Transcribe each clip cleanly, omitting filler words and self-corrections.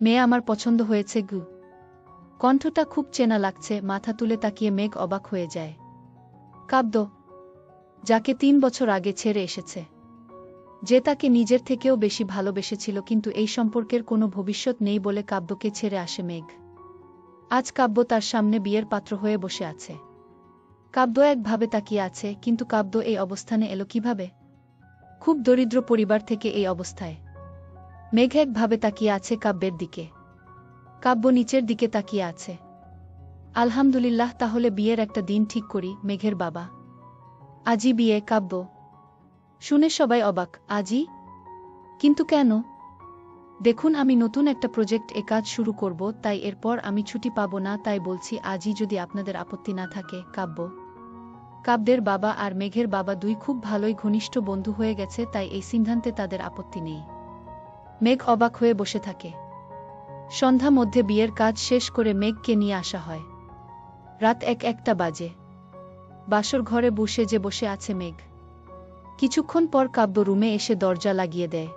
মেয়ে আমার পছন্দ হয়েছে গু। কণ্ঠটা খুব চেনা লাগছে। মাথা তুলে তাকিয়ে মেঘ অবাক হয়ে যায়। কাব্য, যাকে 3 বছর আগে ছেড়ে এসেছে, যে তাকে নিজের থেকেও বেশি ভালোবেসেছিল, কিন্তু এই সম্পর্কের কোনো ভবিষ্যৎ নেই বলে কাব্যকে ছেড়ে আসে মেঘ। আজ কাব্য তার সামনে বিয়ের পাত্র হয়ে বসে আছে। কাব্য একভাবে তাকিয়ে আছে, কিন্তু কাব্য এই অবস্থানে এলো কিভাবে? খুব দরিদ্র পরিবার থেকে এই অবস্থায়। মেঘ একভাবে তাকিয়ে আছে কাব্যের দিকে। কাব্য নিচের দিকে তাকিয়ে আছে। আলহামদুলিল্লাহ, তাহলে বিয়ের একটা দিন ঠিক করি। মেঘের বাবা, আজই বিয়ে? কাব্য শুনে সবাই অবাক। আজই? কিন্তু কেন? দেখুন, আমি নতুন একটা প্রজেক্ট কাজ শুরু করব, তাই এরপর আমি ছুটি পাবো না, তাই বলছি আজই, যদি আপনাদের আপত্তি না থাকে। কাব্য, কাব্যের বাবা আর মেঘের বাবা দুই খুব ভালোই ঘনিষ্ঠ বন্ধু হয়ে গেছে, তাই এই সিদ্ধান্তে তাদের আপত্তি নেই। মেঘ অবাক হয়ে বসে থাকে। সন্ধ্যা মধ্যে বিয়ের কাজ শেষ করে মেঘকে নিয়ে আসা হয়। রাত 1-1টা বাজে। বাসর ঘরে বসে আছে মেঘ। কিছুক্ষণ পর কাব্য রুমে এসে দরজা লাগিয়ে দেয়।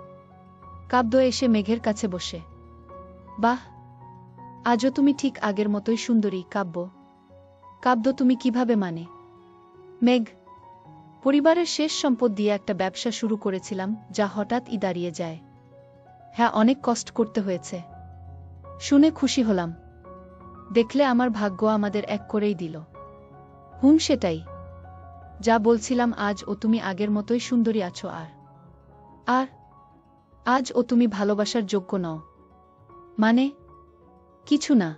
কাব্য এসে মেঘের কাছে বসে। বাহ, আজও তুমি ঠিক আগের মতোই সুন্দরী। কাব্য, কাব্য তুমি কিভাবে? মানে মেঘ, পরিবারের শেষ সম্পদ দিয়ে একটা ব্যবসা শুরু করেছিলাম, যা হঠাৎই দাঁড়িয়ে যায়। হ্যাঁ, অনেক কষ্ট করতে হয়েছে। শুনে খুশি হলাম। দেখলে আমার ভাগ্য আমাদের এক করেই দিল। সেটাই। যা বলছিলাম, আজ ও তুমি আগের মতোই সুন্দরী আছো। আর আর আজ ও তুমি ভালোবাসার যোগ্য নও। মানে? কিছু না।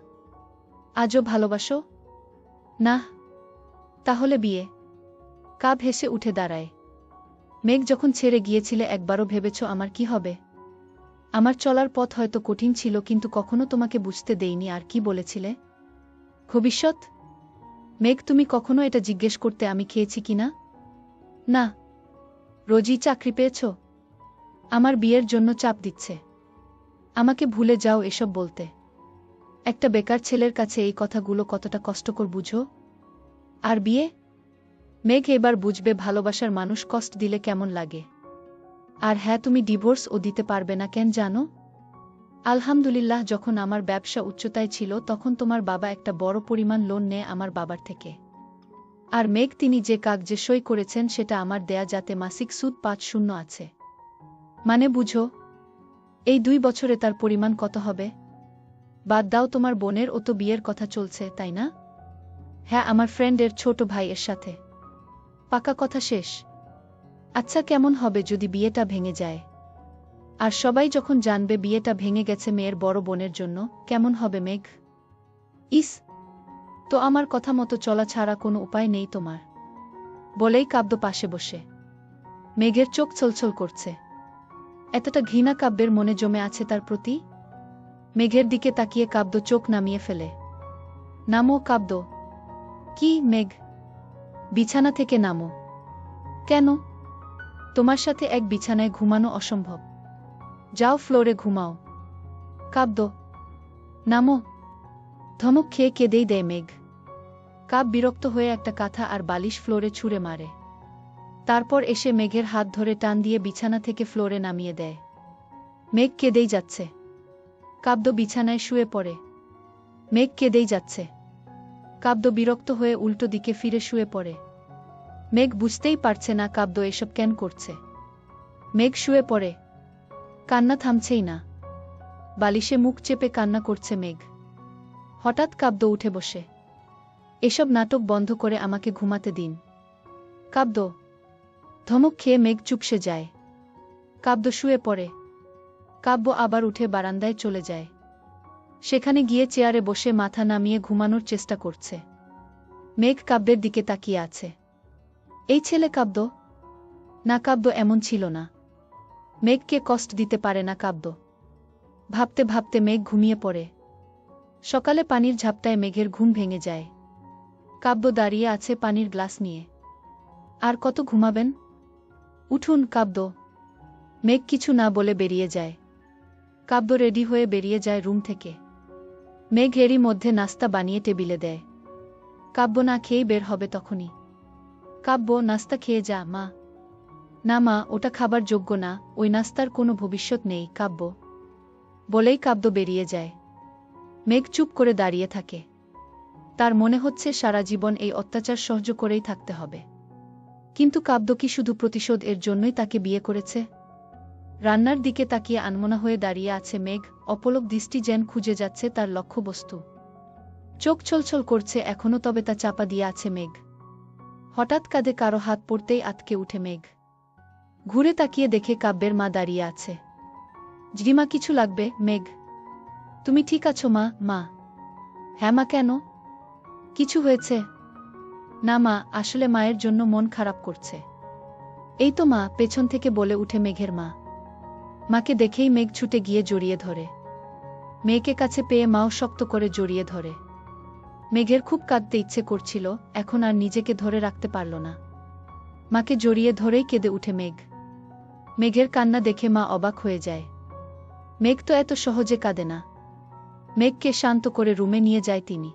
আজও ভালোবাসো না? তাহলে বিয়ে? কাব হেসে উঠে দাঁড়ায়। মেঘ, যখন ছেড়ে গিয়েছিলে একবারও ভেবেছ আমার কি হবে? আমার চলার পথ হয়তো কঠিন ছিল, কিন্তু কখনো তোমাকে বুঝতে দেইনি। আর কি বলেছিলে? ভবিষ্যৎ? মেঘ, তুমি কখনো এটা জিজ্ঞেস করতে আমি খেয়েছি কিনা? না। রোজই চাকরি পেয়েছ? আমার বিয়ের জন্য চাপ দিচ্ছে। আমাকে ভুলে যাও এসব বলতে। একটা বেকার ছেলের কাছে এই কথাগুলো কতটা কষ্টকর বুঝো? আর বিয়ে? মেঘ এবার বুঝবে ভালোবাসার মানুষ কষ্ট দিলে কেমন লাগে। আর হ্যাঁ, তুমি ডিভোর্সও দিতে পারবে না। কেন জানো? আলহামদুলিল্লাহ, যখন আমার ব্যবসা উচ্চতায় ছিল তখন তোমার বাবা একটা বড় পরিমাণ লোন নেয় আমার বাবার থেকে। আর মেঘ, তিনি যে কাগজে সই করেছেন সেটা আমার দেয়া, যাতে মাসিক সুদ 5 আছে। মানে বুঝো? এই 2 বছরে তার পরিমাণ কত হবে? বাদ দাও, তোমার বোনের ও তো বিয়ের কথা চলছে, তাই না? হ্যাঁ, আমার ফ্রেন্ডের ছোট ভাই এর সাথে। পাকা কথা শেষ। আচ্ছা, কেমন হবে যদি বিয়েটা ভেঙে যায়? আর সবাই যখন জানবে বিয়েটা ভেঙে গেছে মেয়ের বড় বোনের জন্য, কেমন হবে মেঘ? ইস, তো আমার কথা মতো চলা ছাড়া কোনো উপায় নেই তোমার? বলেই কাব্য পাশে বসে। মেঘের চোখ ছলছল করছে। এতটা ঘৃণা কাব্যের মনে জমে আছে তার প্রতি। মেঘের দিকে তাকিয়ে কাব্য চোখ নামিয়ে ফেলে। নামো কাব্য। কি মেঘ? বিছানা থেকে নামো। কেন? তোমার সাথে এক বিছানায় ঘুমানো অসম্ভব। যাও ফ্লোরে ঘুমাও। কাব্য, নামো। ধমক খেয়ে কেঁদেই দেয় মেঘ। কাব বিরক্ত হয়ে একটা কাঁথা আর বালিশ ফ্লোরে ছুঁড়ে মারে। তারপর এসে মেঘের হাত ধরে টান দিয়ে বিছানা থেকে ফ্লোরে নামিয়ে দেয়। মেঘ কেঁদেই যাচ্ছে। কাব্য বিছানায় শুয়ে পড়ে। মেঘ কেঁদেই যাচ্ছে। কাব্য বিরক্ত হয়ে উল্টো দিকে ফিরে শুয়ে পড়ে। মেঘ বুঝতেই পারছে না কাব্য এসব কেন করছে। মেঘ শুয়ে পড়ে। কান্না থামছেই না। বালিশে মুখ চেপে কান্না করছে মেঘ। হঠাৎ কাব্য উঠে বসে। এসব নাটক বন্ধ করে আমাকে ঘুমাতে দিন। কাব্য। ধমক খেয়ে মেঘ চুপসে যায়। কাব্য শুয়ে পড়ে। কাব্য আবার উঠে বারান্দায় চলে যায়। সেখানে গিয়ে চেয়ারে বসে মাথা নামিয়ে ঘুমানোর চেষ্টা করছে। মেঘ কাব্যের দিকে তাকিয়ে আছে। এই ছেলে কাব্য? না, কাব্য এমন ছিল না। মেঘকে কষ্ট দিতে পারে না কাব্য। ভাবতে ভাবতে মেঘ ঘুমিয়ে পড়ে। সকালে পানির ঝাপটায় মেঘের ঘুম ভেঙে যায়। কাব্য দাঁড়িয়ে আছে পানির গ্লাস নিয়ে। আর কত ঘুমাবেন? উঠুন কাব্য। মেঘ কিছু না বলে বেরিয়ে যায়। কাব্য রেডি হয়ে বেরিয়ে যায় রুম থেকে। মেঘ এরই মধ্যে নাস্তা বানিয়ে টেবিলে দেয়। কাব্য না খেয়েই বের হবে তখনই। কাব্য, নাস্তা খেয়ে যা মা। না মা, ওটা খাবার যোগ্য না, ওই নাস্তার কোনো ভবিষ্যৎ নেই। কাব্য, বলেই কাব্য বেরিয়ে যায়। মেঘ চুপ করে দাঁড়িয়ে থাকে। তার মনে হচ্ছে সারা জীবন এই অত্যাচার সহ্য করেই থাকতে হবে। কিন্তু কাব্য কি শুধু প্রতিশোধ এর জন্যই তাকে বিয়ে করেছে? রান্নার দিকে তাকিয়ে আনমনা হয়ে দাঁড়িয়ে আছে মেঘ, অপলক দৃষ্টি যেন খুঁজে যাচ্ছে তার লক্ষ্যবস্তু। চোখ ছলছল করছে এখনো, তবে তা চাপা দিয়ে আছে মেঘ। হঠাৎ কাঁধে কারো হাত পড়তেই আটকে উঠে মেঘ। ঘুরে তাকিয়ে দেখে কাব্যের মা দাঁড়িয়ে আছে। জিমা, কিছু লাগবে? মেঘ, তুমি ঠিক আছো মা? মা, হ্যাঁ মা, কেন? কিছু হয়েছে? না মা, আসলে মায়ের জন্য মন খারাপ করছে। এই তো মা, পেছন থেকে বলে উঠে মেঘের মা। মাকে দেখেই মেঘ ছুটে গিয়ে জড়িয়ে ধরে। মেয়েকে কাছে পেয়ে মাও শক্ত করে জড়িয়ে ধরে। মেঘের খুব কাঁদতে ইচ্ছে করছিল, এখন আর নিজেকে ধরে রাখতে পারল না। মাকে জড়িয়ে ধরেই কেঁদে উঠে মেঘ। মেঘের কান্না দেখে মা অবাক হয়ে যায়। মেঘ তো এত সহজে কাঁদে না। মেঘকে শান্ত করে রুমে নিয়ে যায় তিনি।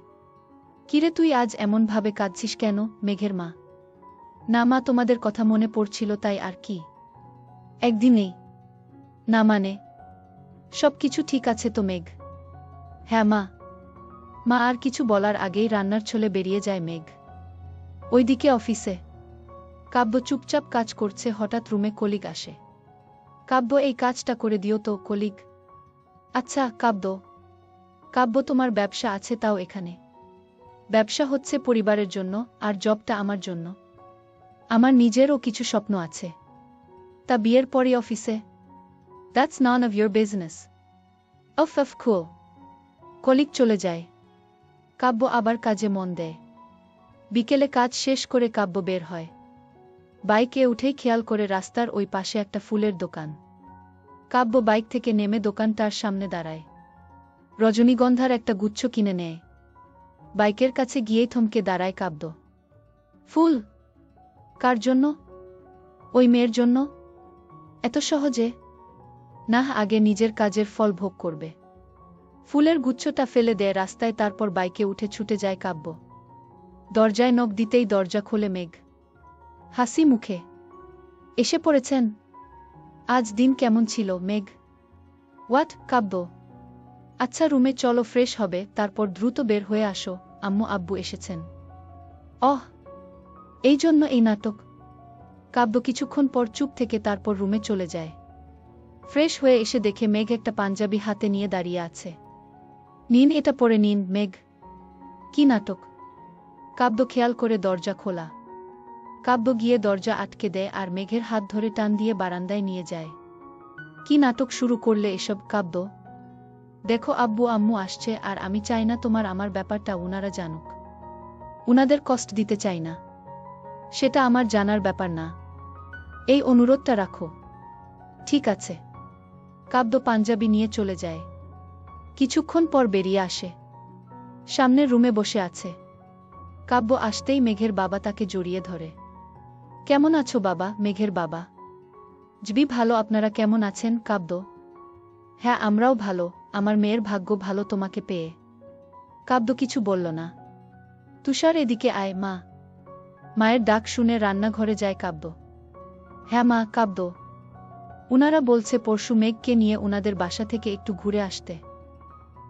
কিরে, তুই আজ এমনভাবে কাঁদছিস কেন? মেঘের মা। না মা, তোমাদের কথা মনে পড়ছিল তাই আর কি। একদিনেই? না মানে? সবকিছু ঠিক আছে তো মেঘ? হ্যাঁ মা। মা আর কিছু বলার আগেই রান্নার ছলে বেরিয়ে যায় মেঘ। ওইদিকে অফিসে কাব্য চুপচাপ কাজ করছে, হঠাৎ রুমে কলিগ আসে। কাব্য, এই কাজটা করে দিও তো। কলিগ: আচ্ছা কাব্য। কাব্য, তোমার ব্যবসা আছে, তাও এখানে? ব্যবসা হচ্ছে পরিবারের জন্য, আর জবটা আমার জন্য। আমার নিজেরও কিছু স্বপ্ন আছে। তা বিয়ের পরই অফিসে? That's none of your business. Of cool. Colleague চলে যায়। কাব্য আবার কাজে মন দেয়। বিকেলে কাজ শেষ করে কাব্য বের হয়। বাইকে উঠেই খেয়াল করে রাস্তার ওই পাশে একটা ফুলের দোকান। কাব্য বাইক থেকে নেমে দোকানটার সামনে দাঁড়ায়। রজনীগন্ধার একটা গুচ্ছ কিনে নেয়। বাইকের কাছে গিয়েই থমকে দাঁড়ায় কাব্য। ফুল? কার জন্য? ওই মেয়ের জন্য? এত সহজে? না, আগে নিজের কাজের ফল ভোগ করবে। ফুলের গুচ্ছটা ফেলে দেয় রাস্তায়, তারপর বাইকে উঠে ছুটে যায় কাব্য। দরজায় নক দিতেই দরজা খোলে মেঘ, হাসি মুখে। এসে পড়েছেন? আজ দিন কেমন ছিল মেঘ? হোয়াট? কাব্য: আচ্ছা রুমে চলো, ফ্রেশ হবে, তারপর দ্রুত বের হয়ে আসো, আম্মু আব্বু এসেছেন। অহ, এই জন্য এই নাটক? কাব্য কিছুক্ষণ পর চুপ থেকে তারপর রুমে চলে যায়। ফ্রেশ হয়ে এসে দেখে মেঘ একটা পাঞ্জাবি হাতে নিয়ে দাঁড়িয়ে আছে। নিন, এটা পরে নিন মেঘ। কি নাটক? কাব্য খেয়াল করে দরজা খোলা। কাব্য গিয়ে দরজা আটকে দেয় আর মেঘের হাত ধরে টান দিয়ে বারান্দায় নিয়ে যায়। কি নাটক শুরু করলে এসব কাব্য? দেখো, আব্বু আম্মু আসছে, আর আমি চাই না তোমার আমার ব্যাপারটা উনারা জানুক। উনাদের কষ্ট দিতে চাই না। সেটা আমার জানার ব্যাপার না। এই অনুরোধটা রাখো। ঠিক আছে। কাব্য পাঞ্জাবি নিয়ে চলে যায়। কিছুক্ষণ পর বেরিয়ে আসে। সামনের রুমে বসে আছে। কাব্য আসতেই মেঘের বাবা তাকে জড়িয়ে ধরে। কেমন আছো বাবা? মেঘের বাবা: জবি ভালো, আপনারা কেমন আছেন? কাব্য: হ্যাঁ, আমরাও ভালো, আমার মেয়ের ভাগ্য ভালো তোমাকে পেয়ে। কাব্য কিছু বলল না। তুষার, এদিকে আয় মা। মায়ের ডাক শুনে রান্নাঘরে যায় কাব্য। হ্যাঁ মা। কাব্য: উনারা বলছে পরশু মেঘকে নিয়ে উনাদের বাসা থেকে একটু ঘুরে আসতে।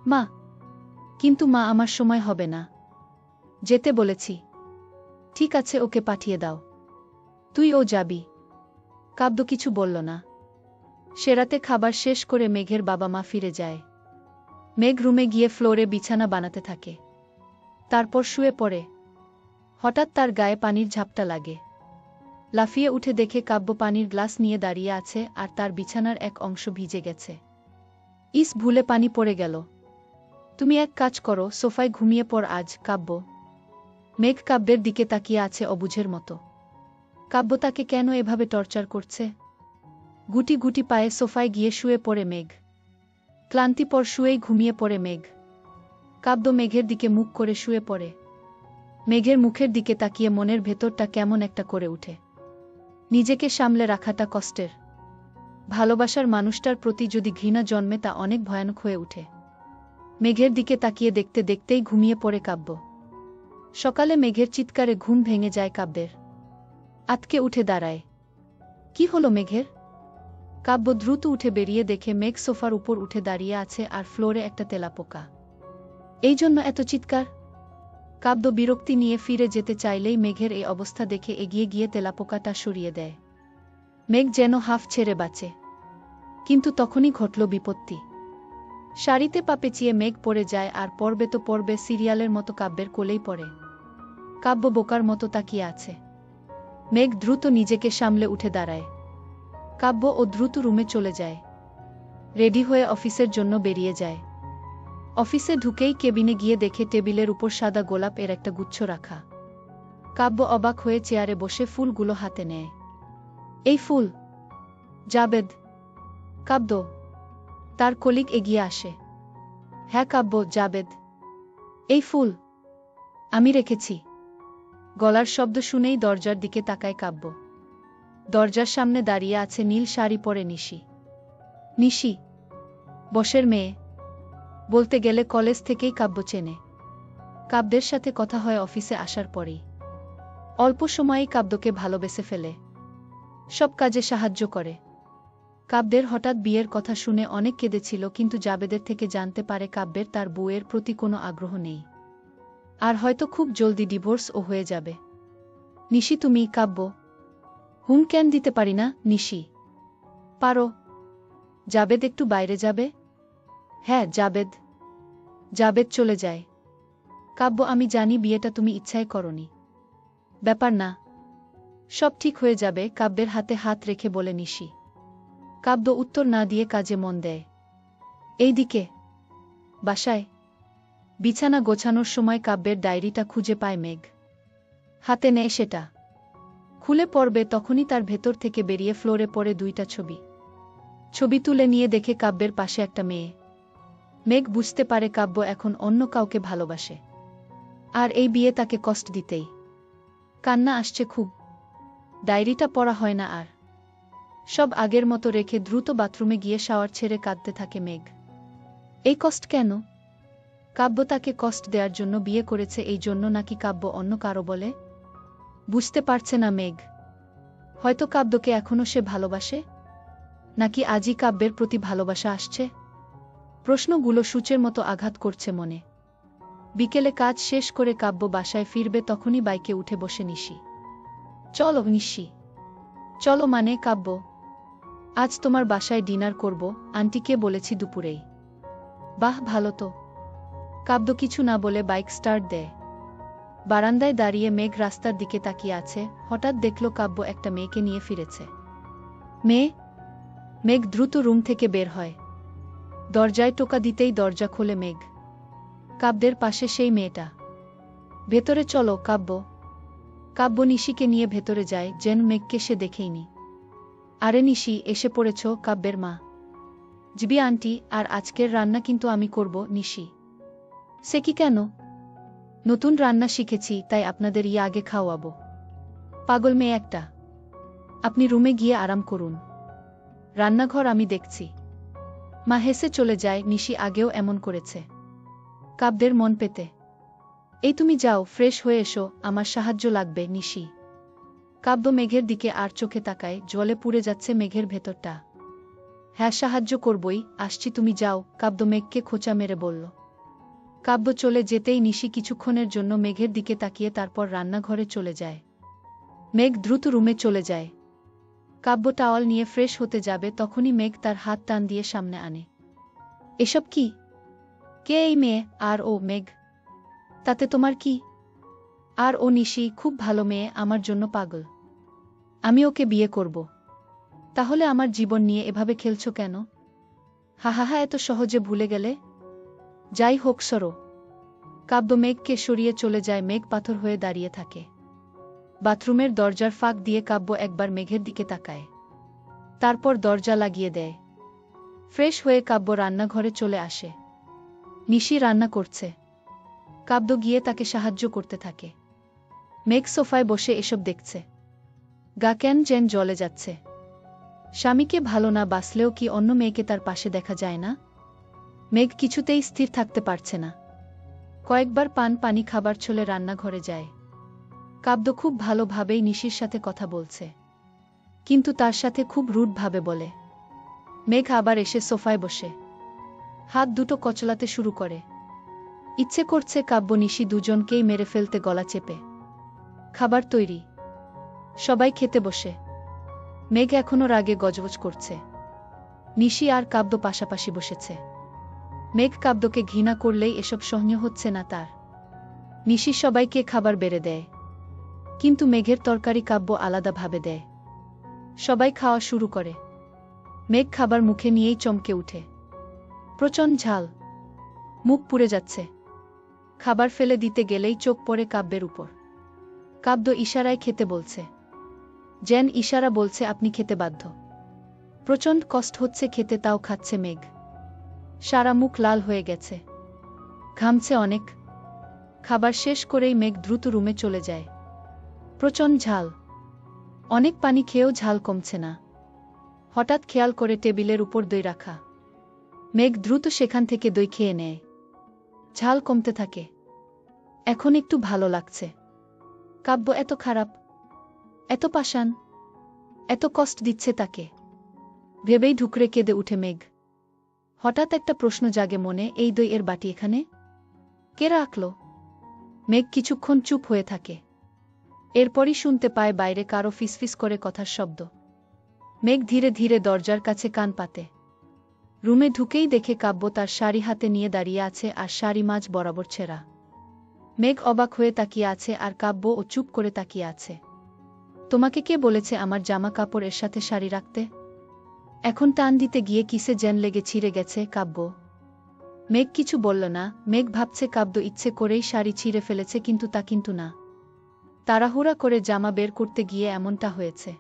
মা: কিন্তু মা, আমার সময় হবে না। যেতে বলেছি। ঠিক আছে, ওকে পাঠিয়ে দাও। তুই ও যাবি? কাব্য কিছু বলল না। সে রাতে খাবার শেষ করে মেঘের বাবা মা ফিরে যায়। মেঘ রুমে গিয়ে ফ্লোরে বিছানা বানাতে থাকে। তারপর শুয়ে পড়ে। হঠাৎ তার গায়ে পানির ঝাপটা লাগে। লাফিয়ে উঠে দেখে কাব্য পানির গ্লাস নিয়ে দাঁড়িয়ে আছে, আর তার বিছানার এক অংশ ভিজে গেছে। ইস, ভুলে পানি পড়ে গেল। তুমি এক কাজ করো, সোফায় ঘুমিয়ে পড় আজ। কাব্য। মেঘ কাব্যের দিকে তাকিয়ে আছে অবুঝের মতো। কাব্য তাকে কেন এভাবে টর্চার করছে? গুটি গুটি পায়ে সোফায় গিয়ে শুয়ে পড়ে মেঘ। ক্লান্তিপর শুয়েই ঘুমিয়ে পড়ে মেঘ। কাব্য মেঘের দিকে মুখ করে শুয়ে পড়ে। মেঘের মুখের দিকে তাকিয়ে মনের ভেতরটা কেমন একটা করে উঠে। নিজেকে সামলে রাখাটা কষ্টের। ভালোবাসার মানুষটার প্রতি যদি ঘৃণা জন্মে তা অনেক ভয়ানক হয়ে উঠে। মেঘের দিকে তাকিয়ে দেখতে দেখতেই ঘুমিয়ে পড়ে কাব্য। সকালে মেঘের চিৎকারে ঘুম ভেঙে যায় কাব্যের। আতকে উঠে দাঁড়ায়। কি হলো মেঘের? কাব্য দ্রুত উঠে বেরিয়ে দেখে মেঘ সোফার উপর উঠে দাঁড়িয়ে আছে আর ফ্লোরে একটা তেলাপোকা। এই জন্য এত চিৎকার? কাব্য বিরক্তি নিয়ে ফিরে যেতে চাইলেই মেঘের এই অবস্থা দেখে এগিয়ে গিয়ে তেলাপোকাটা সরিয়ে দেয়। মেঘ যেন হাফ ছেড়ে বাঁচে। কিন্তু তখনই ঘটল বিপত্তি। শাড়িতে পা পেঁচিয়ে মেঘ পড়ে যায় আর পড়বে তো পড়বে, সিরিয়ালের মতো কাব্যের কোলেই পড়ে। কাব্য বোকার মতো তাকিয়ে আছে। মেঘ দ্রুত নিজেকে সামলে উঠে দাঁড়ায়। কাব্য ও দ্রুত রুমে চলে যায়। রেডি হয়ে অফিসের জন্য বেরিয়ে যায়। অফিসে ঢুকেই কেবিনে গিয়ে দেখে টেবিলের উপর সাদা গোলাপ এর একটা গুচ্ছ রাখা। কাব্য অবাক হয়ে চেয়ারে বসে ফুলগুলো হাতে নেয়। এই ফুল? জাবেদ। কাব্য। তার কলিগ এগিয়ে আসে। হ্যাঁ কাব্য, জাবেদ। এই ফুল আমি রেখেছি। গলার শব্দ শুনেই দরজার দিকে তাকায় কাব্য। দরজার সামনে দাঁড়িয়ে আছে নীল শাড়ি পরে নিশি। নিশি বসের মেয়ে। বলতে গেলে কলেজ থেকেই কাব্য চেনে। কাব্যের সাথে কথা হয় অফিসে আসার পরেই। অল্প সময়েই কাব্যকে ভালোবেসে ফেলে। সব কাজে সাহায্য করে। কাব্যের হঠাৎ বিয়ের কথা শুনে অনেক কেঁদেছিল, কিন্তু জাবেদের থেকে জানতে পারে কাব্যের তার বউয়ের প্রতি কোনো আগ্রহ নেই। আর হয়তো খুব জলদি ডিভোর্সও হয়ে যাবে। নিশি তুমি? কাব্য। কেন দিতে পারি না নিশি। পারো। জাবেদ একটু বাইরে যাবে? হ্যাঁ জাবেদ। জাবেদ চলে যায়। কাব্য আমি জানি বিয়েটা তুমি ইচ্ছায় করনি। ব্যাপার না, সব ঠিক হয়ে যাবে, কাব্যের হাতে হাত রেখে বলে নিশি। কাব্য উত্তর না দিয়ে কাজে মন দেয়। এইদিকে বাসায় বিছানা গোছানোর সময় কাব্যের ডায়েরিটা খুঁজে পায় মেঘ। হাতে নেয় সেটা। খুলে পড়বে তখনই তার ভেতর থেকে বেরিয়ে ফ্লোরে পড়ে দুইটা ছবি। ছবি তুলে নিয়ে দেখে কাব্যের পাশে একটা মেয়ে। মেঘ বুঝতে পারে কাব্য এখন অন্য কাউকে ভালোবাসে। আর এই বিয়ে তাকে কষ্ট দিতেই। কান্না আসছে খুব। ডায়েরিটা পড়া হয় না আর। সব আগের মতো রেখে দ্রুত বাথরুমে গিয়ে শাওয়ার ছেড়ে কাঁদতে থাকে মেঘ। এই কষ্ট কেন? কাব্য তাকে কষ্ট দেওয়ার জন্য বিয়ে করেছে, এই জন্য নাকি কাব্য অন্য কারো বলে? বুঝতে পারছে না মেঘ। হয়তো কাব্যকে এখনো সে ভালোবাসে, নাকি আজই কাব্যের প্রতি ভালোবাসা আসছে। প্রশ্নগুলো সূচের মতো আঘাত করছে মনে। বিকেলে কাজ শেষ করে কাব্য বাসায় ফিরবে তখনই বাইকে উঠে বসে নিশি। চলো নিশি। চলো মানে কাব্য, আজ তোমার বাসায় ডিনার করব, আন্টিকে বলেছি দুপুরেই। বাহ ভালো তো। কাব্য কিছু না বলে বাইক স্টার্ট দেয়। বারান্দায় দাঁড়িয়ে মেঘ রাস্তার দিকে তাকিয়ে আছে। হঠাৎ দেখল কাব্য একটা মেয়েকে নিয়ে ফিরেছে। মেয়ে? মেঘ দ্রুত রুম থেকে বের হয়। দরজায় টোকা দিতেই দরজা খোলে মেঘ। কাব্যের পাশে সেই মেয়েটা। ভেতরে চলো কাব্য। কাব্য নিশিকে নিয়ে ভেতরে যায়, যেন মেঘকে সে দেখেইনি। আরে নিশি, এসে পড়েছ? কাব্যের মা। জিবি আন্টি, আর আজকের রান্না কিন্তু আমি করব নিশি। সে কি কেন? নতুন রান্না শিখেছি, তাই আপনাদের আগে খাওয়াবো। পাগল মেয়ে একটা। আপনি রুমে গিয়ে আরাম করুন, রান্নাঘর আমি দেখছি। মা হেসে চলে যায়। নিশি আগেও এমন করেছে কাব্যের মন পেতে। এই তুমি যাও, ফ্রেশ হয়ে এসো, আমার সাহায্য লাগবে নিশি। কাব্য মেঘের দিকে আর চোখে তাকায়। জলে পুড়ে যাচ্ছে মেঘের ভেতরটা। হ্যাঁ সাহায্য করবই, আসছি, তুমি যাও, কাব্য মেঘকে খোঁচা মেরে বলল। কাব্য চলে যেতেই নিশি কিছুক্ষণের জন্য মেঘের দিকে তাকিয়ে তারপর রান্নাঘরে চলে যায়। মেঘ দ্রুত রুমে চলে যায়। কাব্য টাওয়াল নিয়ে ফ্রেশ হতে যাবে তখনই মেঘ তার হাত টান দিয়ে সামনে আনে। এসব কি? কে এই মেয়ে? আর ও মেঘ? তাতে তোমার কি? আর ও নিশি, খুব ভালো মেয়ে, আমার জন্য পাগল। আমি ওকে বিয়ে করব। তাহলে আমার জীবন নিয়ে এভাবে খেলছো কেন? হা, এত সহজে ভুলে গেলে? যাই হোক সরো। কাব্য মেঘকে সরিয়ে চলে যায়। মেঘ পাথর হয়ে দাঁড়িয়ে থাকে। বাথরুমের দরজার ফাঁক দিয়ে কাব্য একবার মেঘের দিকে তাকায়। তারপর দরজা লাগিয়ে দেয়। ফ্রেশ হয়ে কাব্য রান্নাঘরে চলে আসে। নিশি রান্না করছে। কাব্য গিয়ে তাকে সাহায্য করতে থাকে। মেঘ সোফায় বসে এসব দেখছে। গা কেন যেন জ্বলে যাচ্ছে। স্বামীকে ভালো না বাসলেও কি অন্য মেয়েকে তার পাশে দেখা যায় না? মেঘ কিছুতেই স্থির থাকতে পারছে না। কয়েকবার পানি খাবার ছলে রান্নাঘরে যায়। কাব্য খুব ভালোভাবেই নিশির সাথে কথা বলছে, কিন্তু তার সাথে খুব রুড ভাবে বলে। মেঘ আবার এসে সোফায় বসে হাত দুটো কচলাতে শুরু করে। ইচ্ছে করছে কাব্য নিশি দুজনকেই মেরে ফেলতে, গলা চেপে। খাবার তৈরি, সবাই খেতে বসে। মেঘ এখনো রাগে গজগজ করছে। নিশি আর কাব্য পাশাপাশি বসেছে। মেঘ কাব্যকে ঘৃণা করলেই এসব সহ্য হচ্ছে না তার। নিশি সবাইকে খাবার বেড়ে দেয়, কিন্তু মেঘের তরকারি কাব্য আলাদাভাবে দেয়। সবাই খাওয়া শুরু করে। মেঘ খাবার মুখে নিয়েই চমকে উঠে। প্রচণ্ড ঝাল, মুখ পুড়ে যাচ্ছে। খাবার ফেলে দিতে গেলেই চোখ পড়ে কাব্যের উপর। কাব্য ইশারায় খেতে বলছে। যেন ইশারা বলছে আপনি খেতে বাধ্য। প্রচণ্ড কষ্ট হচ্ছে খেতে, তাও খাচ্ছে মেঘ। সারা মুখ লাল হয়ে গেছে, ঘামছে অনেক। খাবার শেষ করেই মেঘ দ্রুত রুমে চলে যায়। প্রচণ্ড ঝাল, অনেক পানি খেয়েও ঝাল কমছে না। হঠাৎ খেয়াল করে টেবিলের উপর দই রাখা। মেঘ দ্রুত সেখান থেকে দই খেয়ে নেয়। ঝাল কমতে থাকে। এখন একটু ভালো লাগছে। কাব্য এত খারাপ, এত পাষাণ, এত কষ্ট দিচ্ছে তাকে ভেবেই ঢুকরে কেঁদে উঠে মেঘ। হঠাৎ একটা প্রশ্ন জাগে মনে, এই দই এর বাটি এখানে কে রাখল? মেঘ কিছুক্ষণ চুপ হয়ে থাকে। এরপরই শুনতে পায় বাইরে কারো ফিসফিস করে কথার শব্দ। মেঘ ধীরে ধীরে দরজার কাছে কান পাতে। রুমে ঢুকেই দেখে কাব্য তার শাড়ি হাতে নিয়ে দাঁড়িয়ে আছে, আর শাড়ি মাঝ বরাবর ছেঁড়া। মেঘ অবাক হয়ে তাকিয়ে আছে, আর কাব্য ও চুপ করে তাকিয়ে আছে। তোমাকে কে বলেছে আমার জামা কাপড় এর সাথে শাড়ি রাখতে? এখন টান দিতে গিয়ে কিসে যেন লেগে ছিঁড়ে গেছে। কাব্য মেঘ কিছু বলল না। মেঘ ভাবছে কাব্য ইচ্ছে করেই শাড়ি ছিঁড়ে ফেলেছে, কিন্তু তা কিন্তু না। তাড়াহুড়া করে জামা বের করতে গিয়ে এমনটা হয়েছে।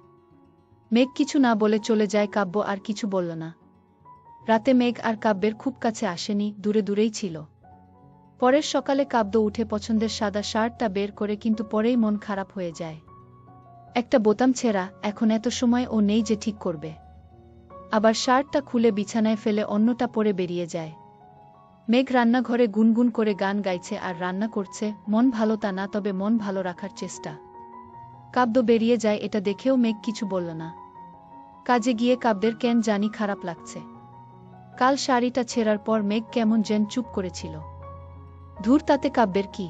মেঘ কিছু না বলে চলে যায়। কাব্য আর কিছু বলল না। রাতে মেঘ আর কাব্যের খুব কাছে আসেনি, দূরে দূরেই ছিল। পরের সকালে কাব্য উঠে পছন্দের সাদা শার্টটা বের করে, কিন্তু পরেই মন খারাপ হয়ে যায়। একটা বোতাম ছেঁড়া, এখন এত সময় ও নেই যে ঠিক করবে। আবার শার্টটা খুলে বিছানায় ফেলে অন্যটা পরে বেরিয়ে যায়। মেঘ রান্নাঘরে গুনগুন করে গান গাইছে আর রান্না করছে। মন ভালো তা না, তবে মন ভালো রাখার চেষ্টা। কাব্য বেরিয়ে যায়, এটা দেখেও মেঘ কিছু বলল না। কাজে গিয়ে কাব্যের কেন জানি খারাপ লাগছে। কাল শাড়িটা ছেঁড়ার পর মেঘ কেমন যেন চুপ করেছিল। ধুর, তাতে কাব্যের কি?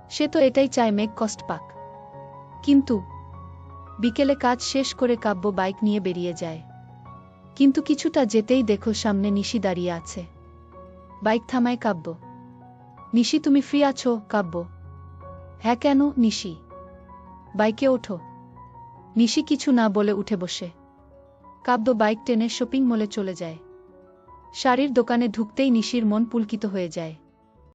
সে তো এটাই চায় মেঘ কষ্ট পাক। কিন্তু বিকেলে কাজ শেষ করে কাব্য বাইক নিয়ে বেরিয়ে যায়। কিন্তু কিছুটা যেতেই দেখো সামনে নিশি দাঁড়িয়ে আছে। বাইক থামায় কাব্য। নিশি, তুমি ফ্রি আছো? কাব্য: হ্যাঁ, কেন? নিশি: বাইকে ওঠো। নিশি কিছু না বলে উঠে বসে। কাব্য বাইক টেনে শপিং মলে চলে যায়। শাড়ির দোকানে ঢুকতেই নিশির মন পুলকিত হয়ে যায়।